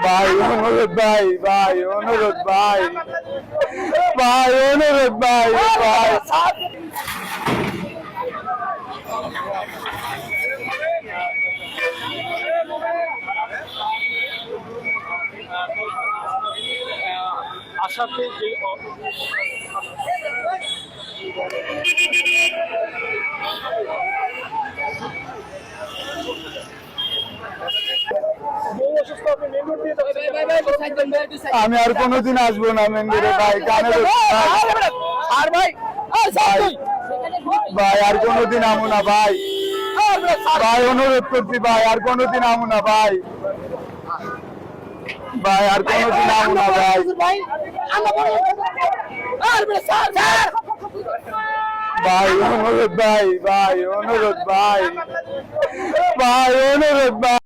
ভাই অনুরোধ ভাই, ভাই অনুরোধ ভাই, ভাই অনুরোধ ভাই, ভাই আশাতে যে আমি আর কোনোদিন আসবো না মেন্দিরে ভাই, কানে আর ভাই ভাই আর কোনোদিন আমু না ভাই, ভাই অনুরোধ করছি ভাই আর কোনোদিন আমু না ভাই, ভাই আর কোনোদিন আমু না ভাই, ভাই অনুরোধ ভাই, ভাই অনুরোধ ভাই, ভাই অনুরোধ ভাই।